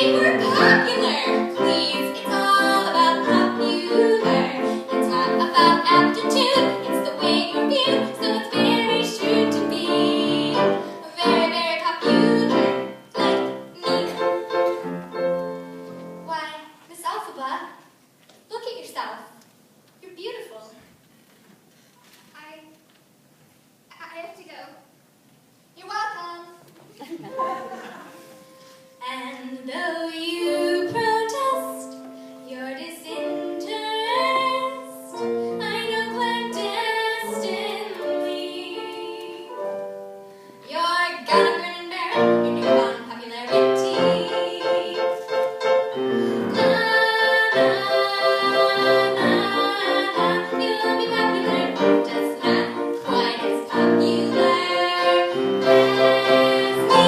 say we're popular. Please, it's all about popular. It's not about aptitude, it's the way you're viewed. So it's very sure to be very, very popular, like me. Why, Miss Elphaba, look at yourself. You're beautiful. I have to go. You're welcome. And though you protest your disinterest, I know clandestinely you're gonna grin and bear it in your fun popularity. La la la la, you'll be popular, but just not quite as popular as me.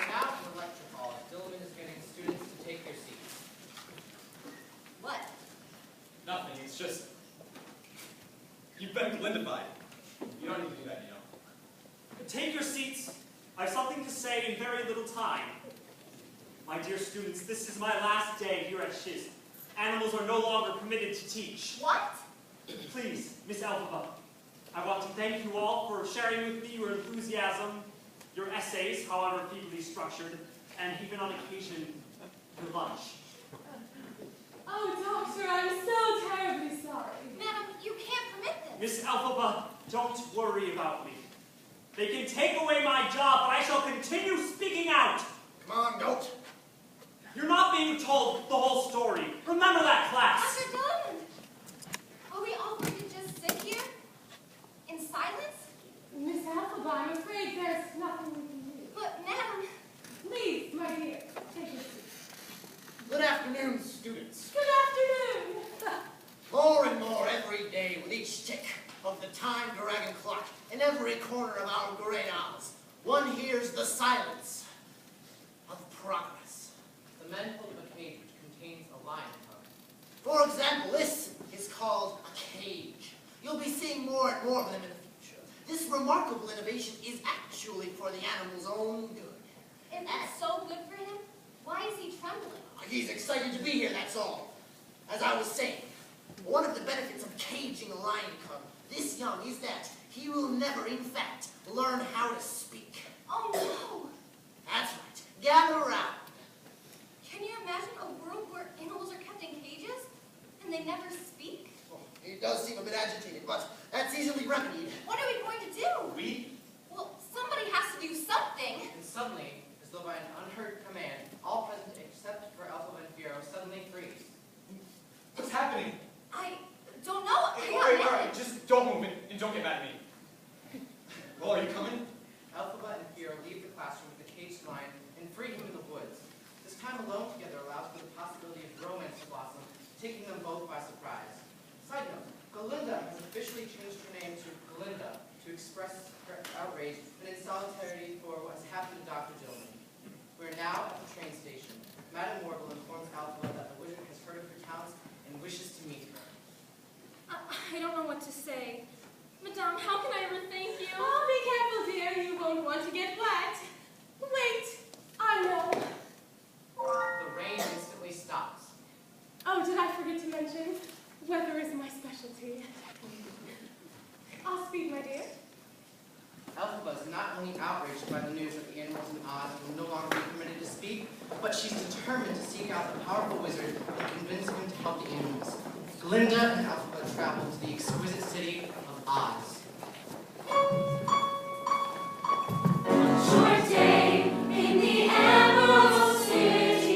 Now in the lecture hall, Dillman is getting students to take their seats. What? Nothing, it's just... You've been Glindified. You don't need to do that, you know. Take your seats. I have something to say in very little time. My dear students, this is my last day here at Shiz. Animals are no longer permitted to teach. What? Please, Miss Elphaba, I want to thank you all for sharing with me your enthusiasm, your essays, however feebly structured, and even on occasion, your lunch. Oh, Doctor, I'm so terribly sorry. Madam, you can't permit this. Miss Elphaba, don't worry about me. They can take away my job, but I shall continue speaking out. Come on, don't. You're not being told the whole story. Remember that, class. Dr. Dunn, are we all going to just sit here in silence? Miss Elphaba, I'm afraid there's nothing we can do. But, Madam, Please, my dear, take your seat. Good afternoon, students. Good afternoon. More and more every day with each tick of the time dragon clock in every corner of our great Oz, one hears the silence of progress. The men hold up a cage which contains a lion cub. For example, this is called a cage. You'll be seeing more and more of them in the future. This remarkable innovation is actually for the animal's own good. if it's so good for him, why is he trembling? He's excited to be here, that's all. As I was saying, one of the benefits of caging a lion cub this young is that he will never, in fact, learn how to speak. Oh no! That's right. Gather around. Can you imagine a world where animals are kept in cages and they never speak? Well, he does seem a bit agitated, but that's easily remedied. What are we going to do? We? Well, somebody has to do something. And suddenly, as though by an unheard command, all present except for Elphaba and Fiyero suddenly freeze. What's happening? I don't know. All right, just don't move and don't get mad at me. Well, are you coming? Elphaba and Fiyero leave the classroom with the caged lion and free him in the woods. This time alone together allows for the possibility of romance to blossom, taking them both by surprise. Side note, Galinda has officially changed her name to Galinda to express her outrage and insolitudarity for what has happened to Dr. Dillman. We are now at the train station. Madame Morgul informs Elphaba that the wizard has heard of her talents and wishes to meet her. I don't know what to say. Madame, how can I ever thank you? Oh, be careful, dear. You won't want to get wet. Wait. I know. The rain instantly stops. Oh, did I forget to mention? Weather is my specialty. I'll speed, my dear. Elphaba is not only outraged by the news that the animals in Oz will no longer be permitted to speak, but she's determined to seek out the powerful wizard and convince him to help the animals. Glinda and Elphaba travel to the exquisite city of Oz. Short day in the Emerald City.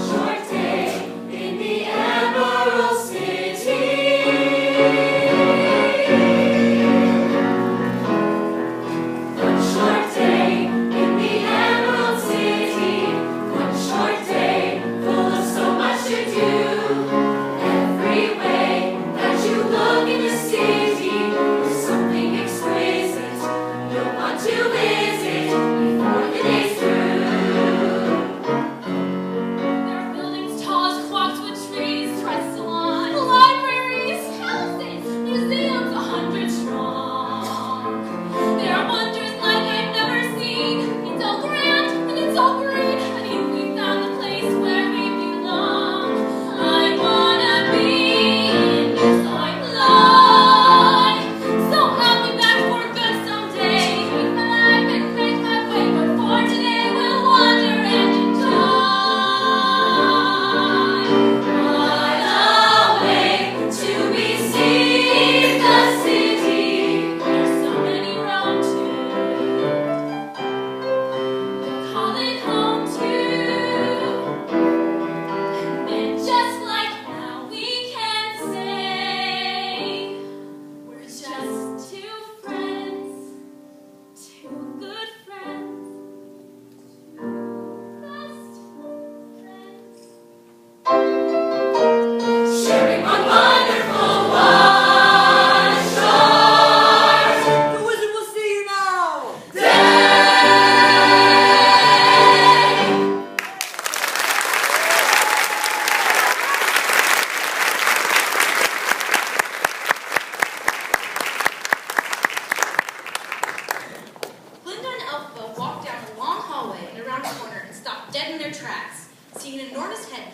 Short day in the Emerald City. One short day in the Emerald City. One short day full of so much to do. Every way that you look in the city.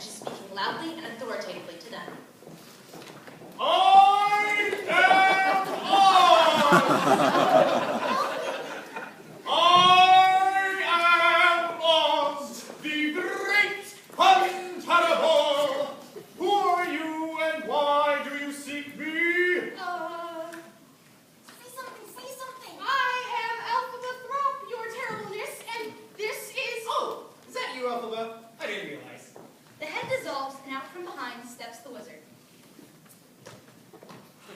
she's speaking loudly and authoritatively to them. I am Oz, the great untenable. Who are you and why do you seek me? Say something. I am Elphaba Throp, your terribleness, and this is... Oh, is that you, Elphaba? I didn't realize. The head dissolves, and out from behind steps the wizard.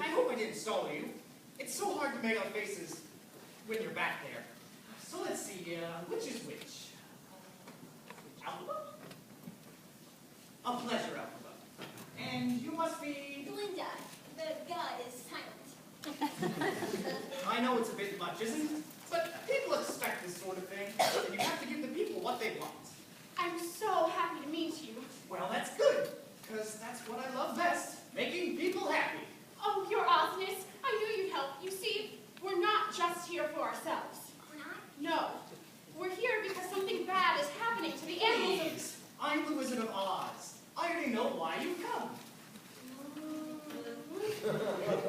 I hope I didn't startle you. It's so hard to make out faces when you're back there. So let's see, which is which? Elphaba? A pleasure, Elphaba. And you must be... Glinda, the god is silent. I know it's a bit much, isn't it? But people expect this sort of thing, and you have to give the people what they want. I'm so happy to meet you. Well, that's good, because that's what I love best, making people happy. Oh, your Ozness, I knew you'd help. You see, we're not just here for ourselves. We're not? No. We're here because something bad is happening to the animals of... Please, I'm the Wizard of Oz. I already know why you've come.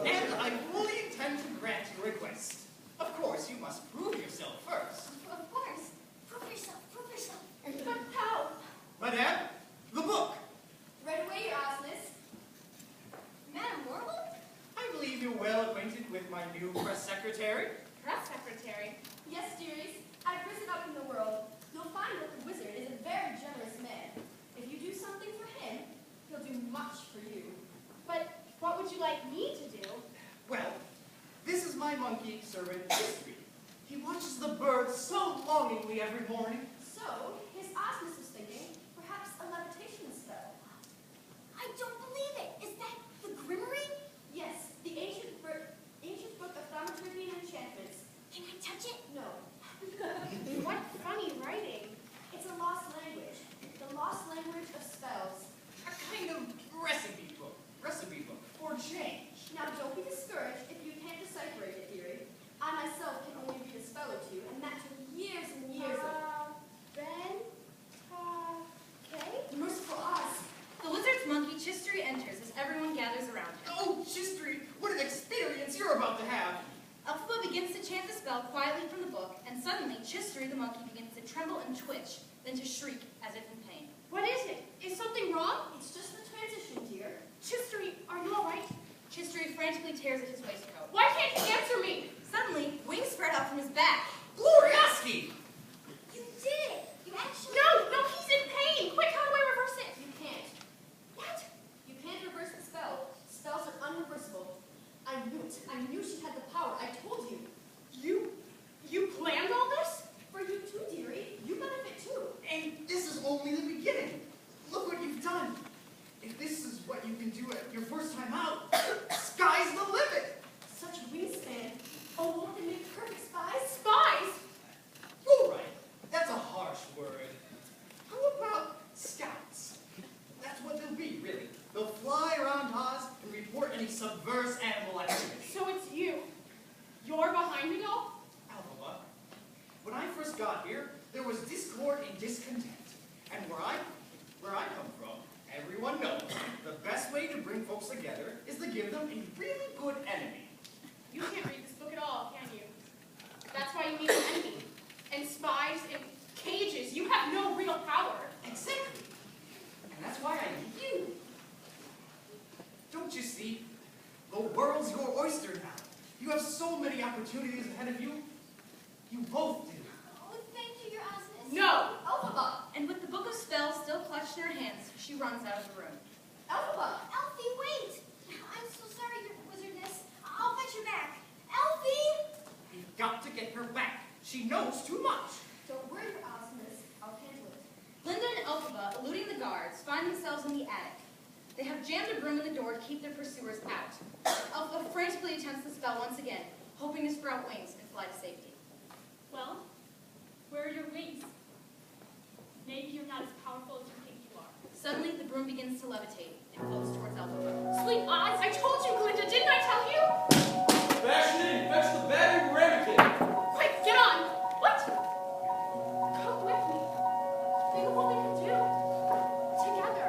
And I fully intend to grant your request. Of course, you must prove yourself first. Of course. Prove yourself. But how? Madame, the book. Right away, your Ozness. Madam Warble? I believe you're well acquainted with my new press secretary. Press secretary. Yes, dearies. I've risen up in the world. You'll find that the wizard is a very generous man. If you do something for him, he'll do much for you. But what would you like me to do? Well, this is my monkey servant, History. He watches the birds so longingly every morning. So, his Ozness was thinking, perhaps a levitation spell. I don't believe it. Is that the Grimmery? Yes, the ancient book of thaumaturgy and enchantments. Can I touch it? No, What funny writing. it's a lost language. The lost language of spells. A kind of recipe book for change. Now, don't be discouraged if you can't decipher it, dearie. I myself can only read a spell or two, and that took years and years of... Okay? Merciful Oz. The wizard's monkey, Chistery, enters as everyone gathers around him. Oh, History, what an experience you're about to have. Elphaba begins to chant the spell quietly from the book, and suddenly Chistery, the monkey, begins to tremble and twitch, then to shriek as if in pain. What is it? Is something wrong? It's just the transition, dear. Chistery, are you all right? Chistery frantically tears at his waistcoat. Why can't you answer me? Suddenly, wings spread out from his back. Glorioski! You did it! You actually... No, he's in pain. Quick, how do I reverse it? You can't. What? You can't reverse the spell. Spells are unreversible. I knew it. I knew she had the power. I told you. You planned all this? For you too, dearie. You benefit too. And this is only the beginning. Look what you've done. If this is what you can do at your first time out, sky's the limit. Such wingspan. Oh, won't they make perfect spies? Spies? All right, that's a harsh word. How about scouts? That's what they'll be, really. They'll fly around Oz and report any subversive animal activity. So it's you. You're behind it all? Elphaba, when I first got here, there was discord and discontent. And where I come from, everyone knows the best way to bring folks together is to give them a really good enemy. You can't read this book at all, can you? That's why you need an enemy. And spies and cages. You have no real power. Exactly. And that's why I need you. Don't you see? The world's your oyster now. You have so many opportunities ahead of you. You both do. Oh, thank you, your Ozness. No. Elphaba! And with the book of spells still clutched in her hands, she runs out of the room. Elphaba! Elfie, wait! I'm so sorry, your wizardness. I'll fetch her back. Elfie! We've got to get her back. She knows too much. Don't worry, your Ozness. I'll handle it. Linda and Elphaba, eluding the guards, find themselves in the attic. They have jammed a broom in the door to keep their pursuers out. Elphaba frantically attempts the spell once again, hoping to sprout wings and fly to safety. Well, where are your wings? Maybe you're not as powerful as you think you are. Suddenly, the broom begins to levitate and floats towards Elphaba. Sleep Oz, I told you, Glinda, didn't I tell you? Fashion in, fetch the bag and ramekin. Quick, get on! What? Come with me. Think of what we could do. Together.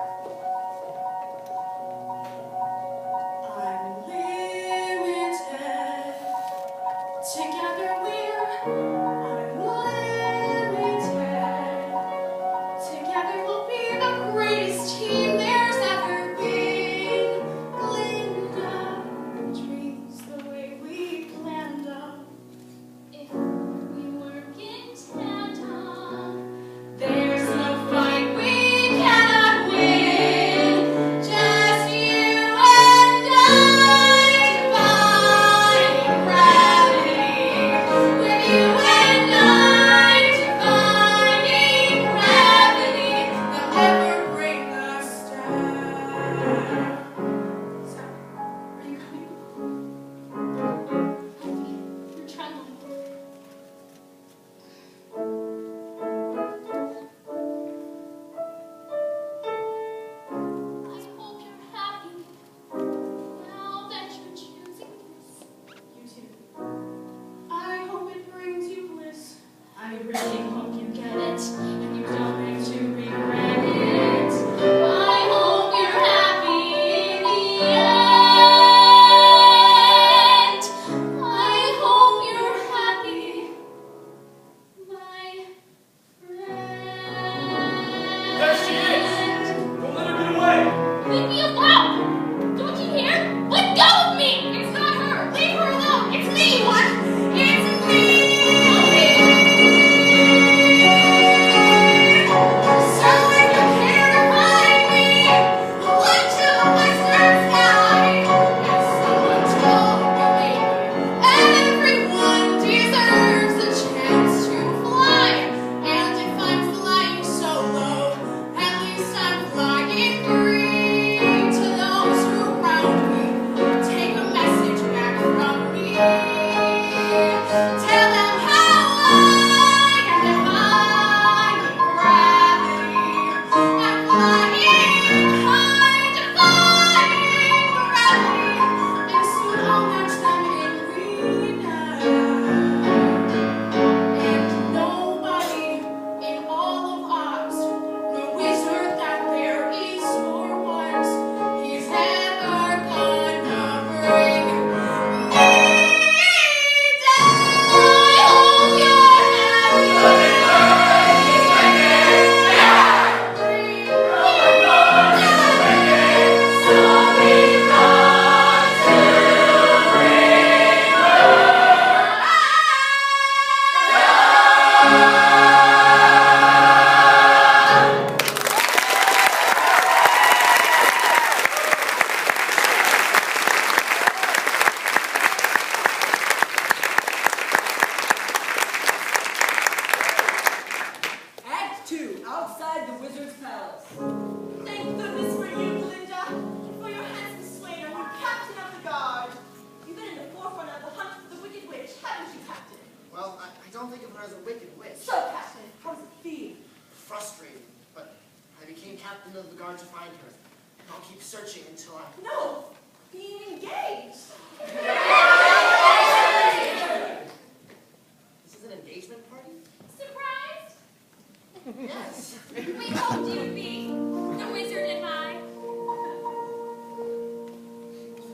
Leave me alone! Don't you hear? Let go of me! It's not her! Leave her alone! It's me! What? It's me! So if you care to find me, look to the western sky. As someone told me lately, everyone deserves a chance to fly. And if I'm flying solo, at least I'm flying free. To those who round me, take a message back from me. Tell them how I am defying gravity. I'm flying high, defying gravity. And soon I'll match them in renown. And nobody in all of Oz, no wizard that there is or was, is ever gonna bring me down. I hope you're Act 2, outside the wizard's palace. Thank goodness for you, Glinda, and for your handsome swain, our new captain of the guard. You've been in the forefront of the hunt for the wicked witch, haven't you, Captain? Well, I don't think of her as a wicked witch. So, Captain, how does it feel? Frustrating, but I became captain of the guard to find her. And I'll keep searching until I... No, being engaged. This is an engagement party? surprised. Yes. We hoped you'd be the wizard and I.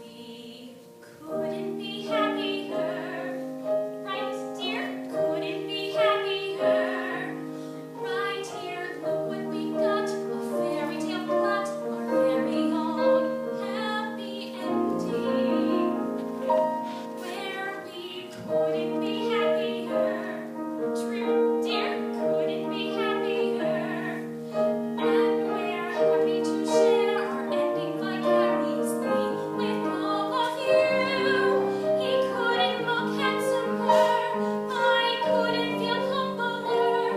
We couldn't be happier, right, dear? Couldn't be happier. Right here, look what we got, a fairy tale plot, our very own happy ending. Where we couldn't be happier. True, dear, couldn't be happier. And we're happy to share our ending vicariously with all of you. He couldn't look handsomer. I couldn't feel humbler.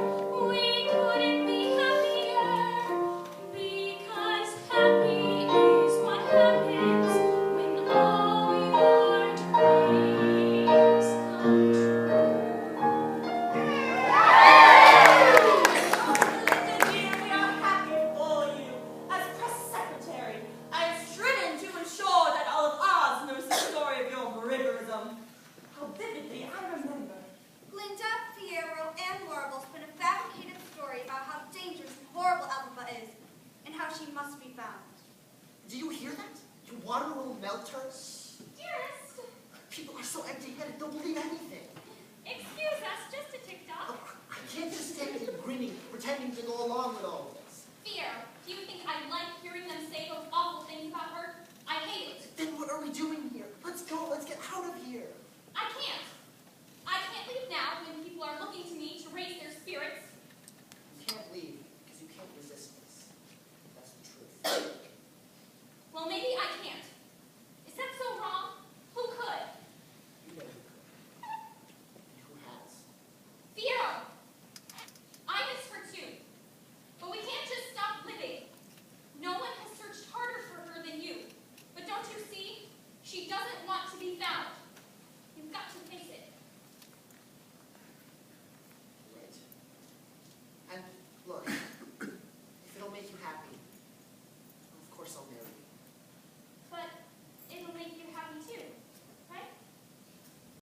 We couldn't be happier. Because happy is what happens when all your dreams come Glinda, dear, we are happy for you. As press secretary, I have striven to ensure that all of Oz knows the story of your barbarism. How vividly I remember. Glinda, Fiyero, and Lorable spin a fabricated story about how dangerous and horrible Elphaba is, and how she must be found. Do you hear that? Your water will melt her? Dearest, People are so empty-headed, they'll believe anything. excuse us, just a tick-tock. I can't just stand here grinning, pretending to go along with all of this. Fear, do you think I like hearing them say